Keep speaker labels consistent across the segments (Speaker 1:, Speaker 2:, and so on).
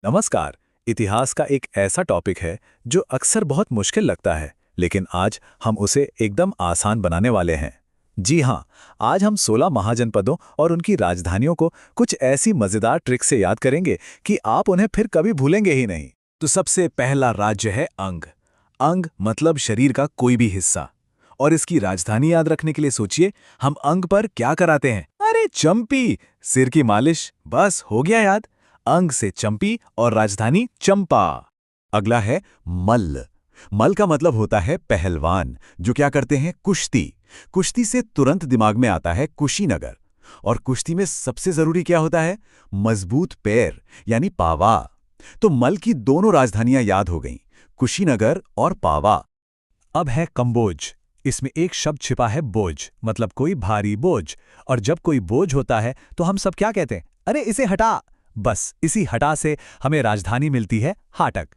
Speaker 1: नमस्कार। इतिहास का एक ऐसा टॉपिक है जो अक्सर बहुत मुश्किल लगता है, लेकिन आज हम उसे एकदम आसान बनाने वाले हैं। जी हाँ, आज हम 16 महाजनपदों और उनकी राजधानियों को कुछ ऐसी मजेदार ट्रिक से याद करेंगे कि आप उन्हें फिर कभी भूलेंगे ही नहीं। तो सबसे पहला राज्य है अंग। अंग मतलब शरीर का कोई भी हिस्सा। और इसकी राजधानी याद रखने के लिए सोचिए, हम अंग पर क्या कराते हैं? अरे चंपी, सिर की मालिश, बस हो गया याद। अंग से चंपी और राजधानी चंपा। अगला है मल्ल। मल का मतलब होता है पहलवान, जो क्या करते हैं? कुश्ती। कुश्ती से तुरंत दिमाग में आता है कुशीनगर। और कुश्ती में सबसे जरूरी क्या होता है? मजबूत पैर, यानी पावा। तो मल की दोनों राजधानियां याद हो गईं, कुशीनगर और पावा। अब है कंबोज। इसमें एक शब्द छिपा है, बोझ, मतलब कोई भारी बोझ। और जब कोई बोझ होता है तो हम सब क्या कहते हैं? अरे इसे हटा। बस इसी हटा से हमें राजधानी मिलती है, हाटक।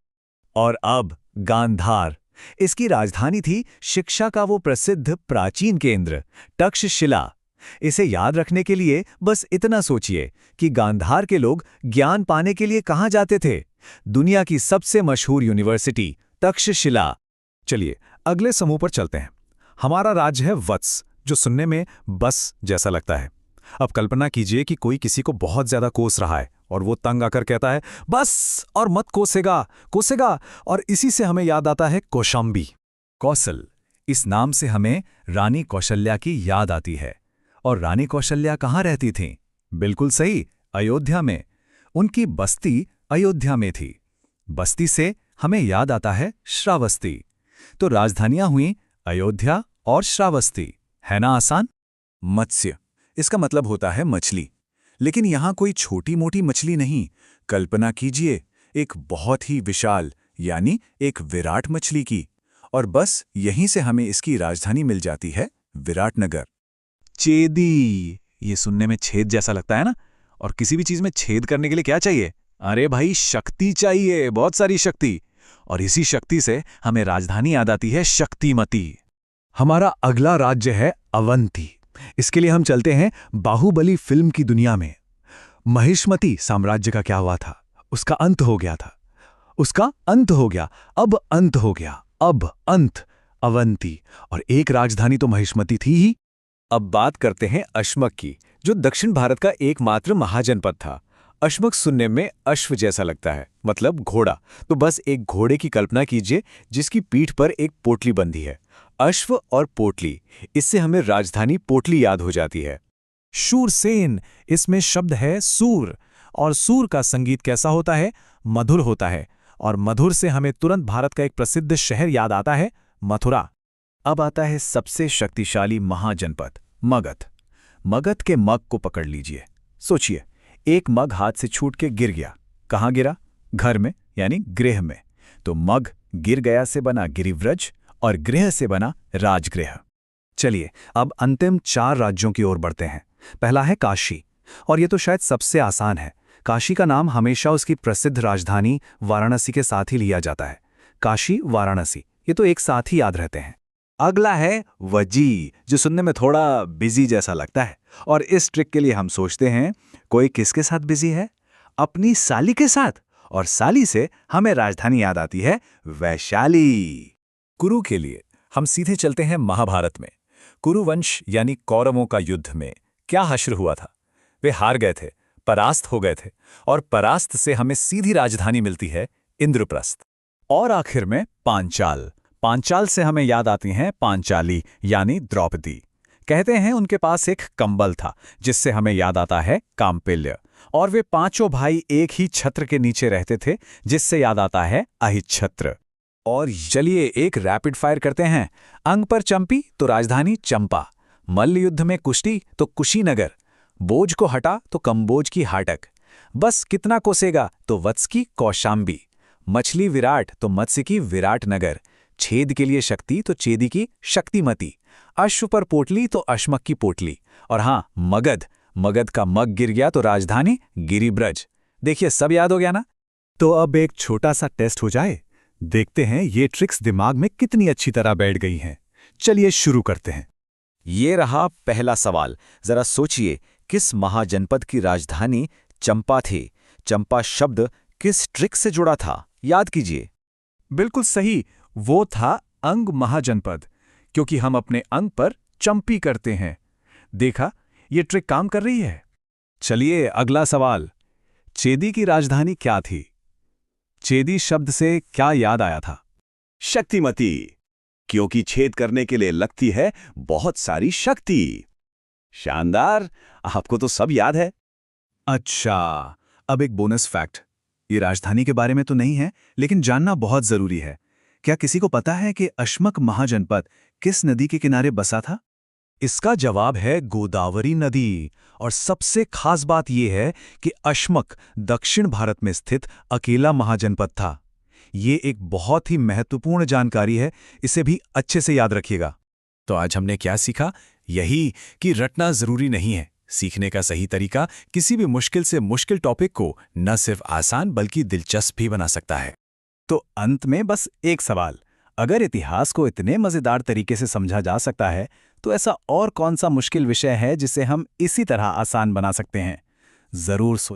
Speaker 1: और अब गांधार। इसकी राजधानी थी शिक्षा का वो प्रसिद्ध प्राचीन केंद्र, तक्षशिला। इसे याद रखने के लिए बस इतना सोचिए कि गांधार के लोग ज्ञान पाने के लिए कहाँ जाते थे? दुनिया की सबसे मशहूर यूनिवर्सिटी तक्षशिला। चलिए अगले समूह पर चलते हैं। हमारा राज्य है वत्स, जो सुनने में बस जैसा लगता है। अब कल्पना कीजिए कि कोई किसी को बहुत ज्यादा कोस रहा है और वो तंग आकर कहता है, बस और मत कोसेगा, कोसेगा। और इसी से हमें याद आता है कौशांबी। कौशल, इस नाम से हमें रानी कौशल्या की याद आती है। और रानी कौशल्या कहाँ रहती थीं? बिल्कुल सही, अयोध्या में। उनकी बस्ती अयोध्या में थी। बस्ती से हमें याद आता है श्रावस्ती। तो राजधानियां हुई अयोध्या और श्रावस्ती। है ना आसान? मत्स्य, इसका मतलब होता है मछली। लेकिन यहां कोई छोटी मोटी मछली नहीं। कल्पना कीजिए, एक बहुत ही विशाल, यानी एक विराट मछली की। और बस यहीं से हमें इसकी राजधानी मिल जाती है, विराटनगर। चेदी, ये सुनने में छेद जैसा लगता है ना? और किसी भी चीज में छेद करने के लिए क्या चाहिए? अरे भाई, शक्ति चाहिए, बहुत सारी शक्ति। और इसी शक्ति से हमें राजधानी याद आती है, शक्तिमती। हमारा अगला राज्य है अवंती। इसके लिए हम चलते हैं बाहुबली फिल्म की दुनिया में। महिष्मती साम्राज्य का क्या हुआ था? उसका अंत हो गया था। उसका अंत हो गया, अब अंत हो गया, अब अंत। अवंती। और एक राजधानी तो महिष्मती थी ही। अब बात करते हैं अश्मक की, जो दक्षिण भारत का एकमात्र महाजनपद था। अश्मक सुनने में अश्व जैसा लगता है, मतलब घोड़ा। तो बस एक घोड़े की कल्पना कीजिए, जिसकी पीठ पर एक पोटली बंधी है। अश्व और पोटली, इससे हमें राजधानी पोटली याद हो जाती है। शूरसेन, इसमें शब्द है सूर। और सूर का संगीत कैसा होता है? मधुर होता है। और मधुर से हमें तुरंत भारत का एक प्रसिद्ध शहर याद आता है, मथुरा। अब आता है सबसे शक्तिशाली महाजनपद, मगध। मगध के मग को पकड़ लीजिए। सोचिए, एक मग हाथ से छूट के गिर गया। कहाँ गिरा? घर में, यानी गृह में। तो मग गिर गया से बना गिरिव्रज, और गृह से बना राजगृह। चलिए अब अंतिम 4 राज्यों की ओर बढ़ते हैं। पहला है काशी। और ये तो शायद सबसे आसान है। काशी का नाम हमेशा उसकी प्रसिद्ध राजधानी वाराणसी के साथ ही लिया जाता है। काशी, वाराणसी, ये तो एक साथ ही याद रहते हैं। अगला है वजी, जो सुनने में थोड़ा बिजी जैसा लगता है। और इस ट्रिक के लिए हम सोचते हैं, कोई किसके साथ बिजी है? अपनी साली के साथ। और साली से हमें राजधानी याद आती है, वैशाली। कुरु के लिए हम सीधे चलते हैं महाभारत में। कुरुवंश यानी कौरवों का युद्ध में क्या हश्र हुआ था? वे हार गए थे, परास्त हो गए थे। और परास्त से हमें सीधी राजधानी मिलती है, इंद्रप्रस्थ। और आखिर में पांचाल। पांचाल से हमें याद आती हैं पांचाली, यानी द्रौपदी। कहते हैं उनके पास एक कंबल था, जिससे हमें याद आता है काम्पिल्य। और वे पांचों भाई एक ही छत्र के नीचे रहते थे, जिससे याद आता है अहिच्छत्र। और चलिए एक रैपिड फायर करते हैं। अंग पर चंपी तो राजधानी चंपा। मल्ल युद्ध में कुश्ती तो कुशीनगर। बोझ को हटा तो कंबोज की हाटक। बस कितना कोसेगा तो वत्स की कौशांबी। मछली विराट तो मत्स्य की विराटनगर। छेद के लिए शक्ति तो चेदी की शक्तिमती। अश्व पर पोटली तो अश्मक की पोटली। और हाँ, मगध, मगध का मग गिर गया तो राजधानी गिरिब्रज। देखिए सब याद हो गया ना? तो अब एक छोटा सा टेस्ट हो जाए। देखते हैं ये ट्रिक्स दिमाग में कितनी अच्छी तरह बैठ गई हैं। चलिए शुरू करते हैं। ये रहा पहला सवाल। जरा सोचिए, किस महाजनपद की राजधानी चंपा थी? चंपा शब्द किस ट्रिक से जुड़ा था, याद कीजिए।
Speaker 2: बिल्कुल सही, वो था अंग महाजनपद, क्योंकि हम अपने अंग पर चंपी करते हैं। देखा, ये ट्रिक काम कर रही है।
Speaker 1: चलिए अगला सवाल। चेदी की राजधानी क्या थी? चेदी शब्द से क्या याद आया था?
Speaker 3: शक्तिमती, क्योंकि छेद करने के लिए लगती है बहुत सारी शक्ति। शानदार, आपको तो सब याद है।
Speaker 1: अच्छा, अब एक बोनस फैक्ट। ये राजधानी के बारे में तो नहीं है, लेकिन जानना बहुत जरूरी है। क्या किसी को पता है कि अश्मक महाजनपद किस नदी के किनारे बसा था? इसका जवाब है गोदावरी नदी। और सबसे खास बात यह है कि अश्मक दक्षिण भारत में स्थित अकेला महाजनपद था। ये एक बहुत ही महत्वपूर्ण जानकारी है, इसे भी अच्छे से याद रखिएगा। तो आज हमने क्या सीखा? यही कि रटना जरूरी नहीं है। सीखने का सही तरीका किसी भी मुश्किल से मुश्किल टॉपिक को न सिर्फ आसान बल्कि दिलचस्प भी बना सकता है। तो अंत में बस एक सवाल, अगर इतिहास को इतने मजेदार तरीके से समझा जा सकता है, तो ऐसा और कौन सा मुश्किल विषय है जिसे हम इसी तरह आसान बना सकते हैं? जरूर सोचें।